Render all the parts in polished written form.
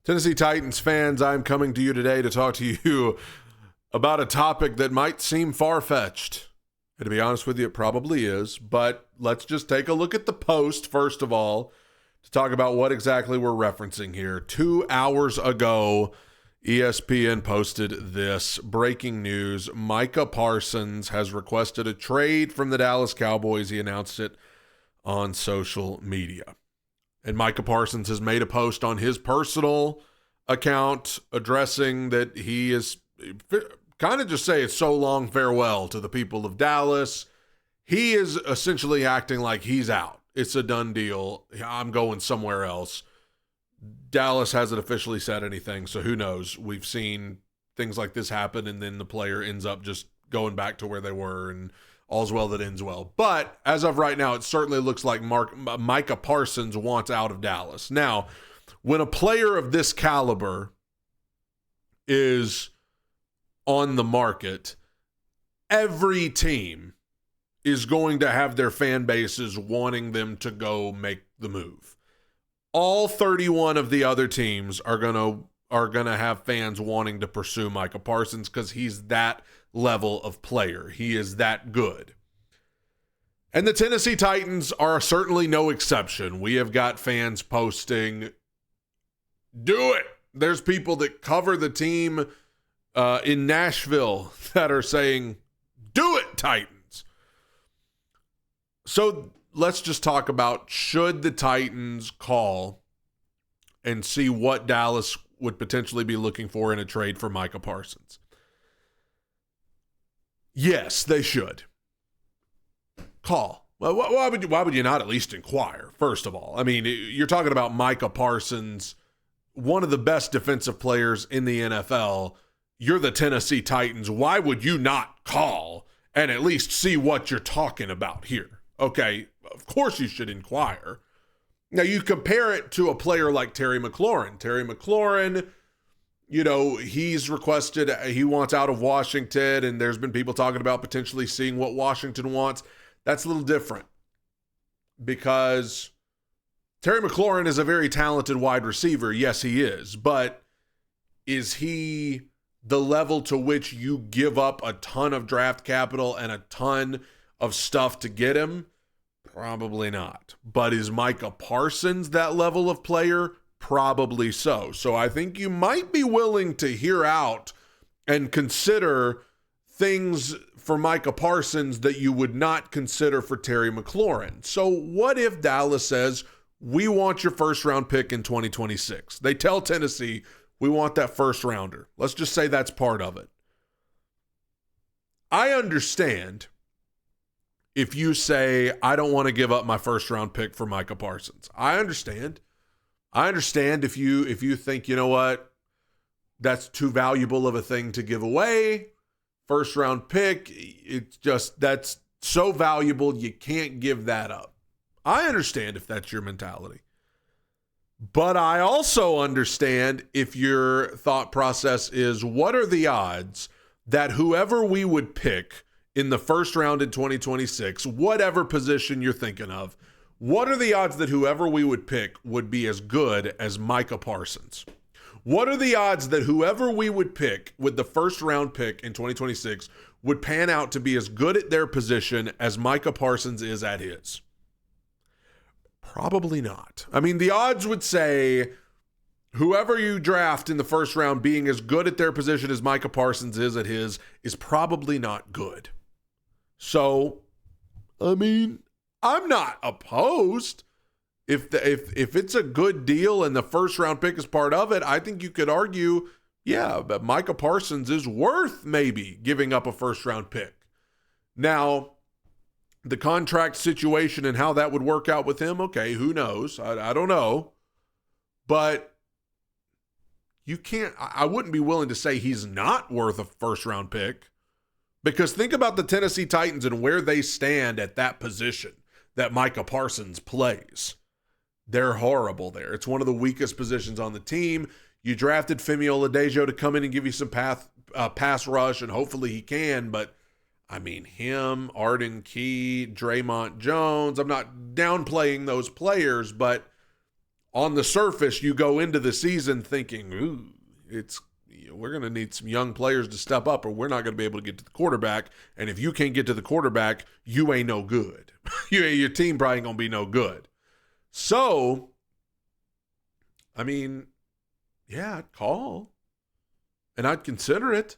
Tennessee Titans fans, I'm coming to you today to talk to you about a topic that might seem far-fetched. And to be honest with you, it probably is. But let's just take a look at the post, first of all, to talk about what exactly we're referencing here. 2 hours ago, ESPN posted this breaking news. Micah Parsons has requested a trade from the Dallas Cowboys. He announced it on social media. And Micah Parsons has made a post on his personal account addressing that he is kind of just say it's so long farewell to the people of Dallas. He is essentially acting like he's out. It's a done deal. I'm going somewhere else. Dallas hasn't officially said anything, so who knows? We've seen things like this happen, and then the player ends up just going back to where they were, and all's well that ends well. But as of right now, it certainly looks like Micah Parsons wants out of Dallas. Now, when a player of this caliber is on the market, every team is going to have their fan bases wanting them to go make the move. All 31 of the other teams are gonna have fans wanting to pursue Micah Parsons because he's that level of player. He is that good. And the Tennessee Titans are certainly no exception. We have got fans posting, do it. There's people that cover the team in Nashville that are saying, do it, Titans. So let's just talk about, should the Titans call and see what Dallas would potentially be looking for in a trade for Micah Parsons? Yes, they should. Call. Well, why would you not at least inquire, first of all? I mean, you're talking about Micah Parsons, one of the best defensive players in the NFL. You're the Tennessee Titans. Why would you not call and at least see what you're talking about here? Okay, of course you should inquire. Now, you compare it to a player like Terry McLaurin. Terry McLaurin, he's requested, he wants out of Washington, and there's been people talking about potentially seeing what Washington wants. That's a little different because Terry McLaurin is a very talented wide receiver. Yes, he is. But is he the level to which you give up a ton of draft capital and a ton of stuff to get him? Probably not. But is Micah Parsons that level of player? Probably so. So I think you might be willing to hear out and consider things for Micah Parsons that you would not consider for Terry McLaurin. So what if Dallas says, we want your first round pick in 2026? They tell Tennessee, we want that first rounder. Let's just say that's part of it. I understand if you say, I don't want to give up my first round pick for Micah Parsons. I understand. If you think, you know what, that's too valuable of a thing to give away. First round pick, that's so valuable, you can't give that up. I understand if that's your mentality. But I also understand if your thought process is, what are the odds that whoever we would pick in the first round in 2026, whatever position you're thinking of, what are the odds that whoever we would pick would be as good as Micah Parsons? What are the odds that whoever we would pick with the first round pick in 2026 would pan out to be as good at their position as Micah Parsons is at his? Probably not. I mean, the odds would say whoever you draft in the first round being as good at their position as Micah Parsons is at his is probably not good. So, I mean, I'm not opposed. If it's a good deal and the first round pick is part of it, I think you could argue, yeah, but Micah Parsons is worth maybe giving up a first round pick. Now, the contract situation and how that would work out with him, okay, who knows? I don't know. But I wouldn't be willing to say he's not worth a first round pick, because think about the Tennessee Titans and where they stand at that position that Micah Parsons plays. They're horrible there. It's one of the weakest positions on the team. You drafted Femi Oladejo to come in and give you some pass rush, and hopefully he can, but I mean, him, Arden Key, Draymond Jones, I'm not downplaying those players, but on the surface, you go into the season thinking, ooh, we're going to need some young players to step up or we're not going to be able to get to the quarterback. And if you can't get to the quarterback, you ain't no good. Your team probably ain't going to be no good. So, I mean, yeah, I'd call. And I'd consider it.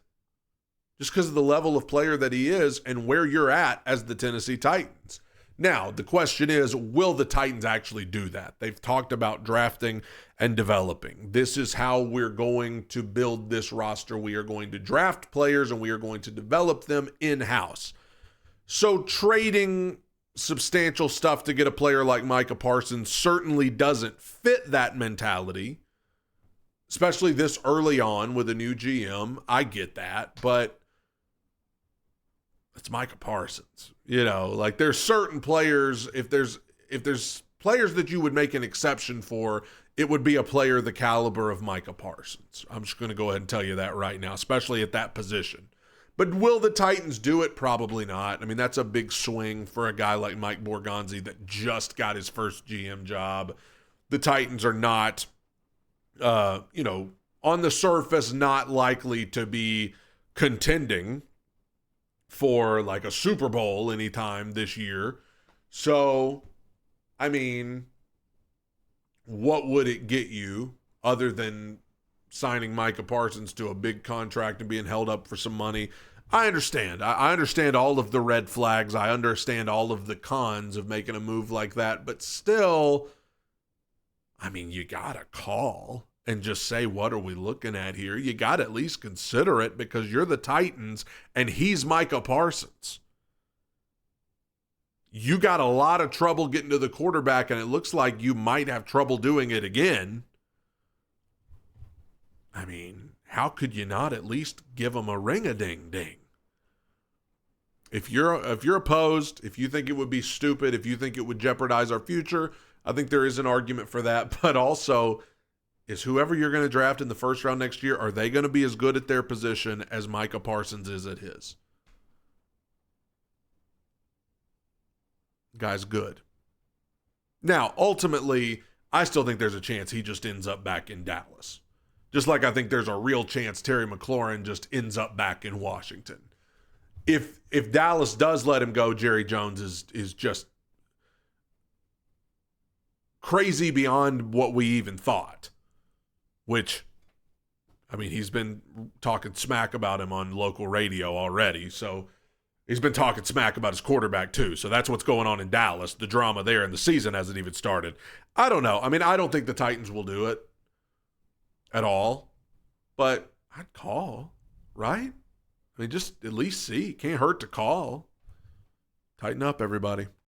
Just because of the level of player that he is and where you're at as the Tennessee Titans. Now, the question is, will the Titans actually do that? They've talked about drafting and developing. This is how we're going to build this roster. We are going to draft players and we are going to develop them in-house. So trading substantial stuff to get a player like Micah Parsons certainly doesn't fit that mentality, especially this early on with a new GM. I get that, but it's Micah Parsons. Like there's certain players, if there's players that you would make an exception for, it would be a player the caliber of Micah Parsons. I'm just going to go ahead and tell you that right now, especially at that position. But will the Titans do it? Probably not. I mean, that's a big swing for a guy like Mike Borgonzi that just got his first GM job. The Titans are not, on the surface, not likely to be contending for like a Super Bowl anytime this year. So, I mean, what would it get you other than signing Micah Parsons to a big contract and being held up for some money? I understand. I understand all of the red flags. I understand all of the cons of making a move like that. But still, I mean, you got to call and just say, what are we looking at here? You got to at least consider it because you're the Titans and he's Micah Parsons. You got a lot of trouble getting to the quarterback and it looks like you might have trouble doing it again. I mean, how could you not at least give him a ring-a-ding-ding? If you're opposed, if you think it would be stupid, if you think it would jeopardize our future, I think there is an argument for that. But also, is whoever you're going to draft in the first round next year, are they going to be as good at their position as Micah Parsons is at his? Guy's good. Now, ultimately, I still think there's a chance he just ends up back in Dallas. Just like I think there's a real chance Terry McLaurin just ends up back in Washington. If Dallas does let him go, Jerry Jones is just crazy beyond what we even thought. Which, I mean, he's been talking smack about him on local radio already. So he's been talking smack about his quarterback too. So that's what's going on in Dallas. The drama there, and the season hasn't even started. I don't know. I mean, I don't think the Titans will do it at all. But I'd call, right? I mean, just at least see. Can't hurt to call. Tighten up, everybody.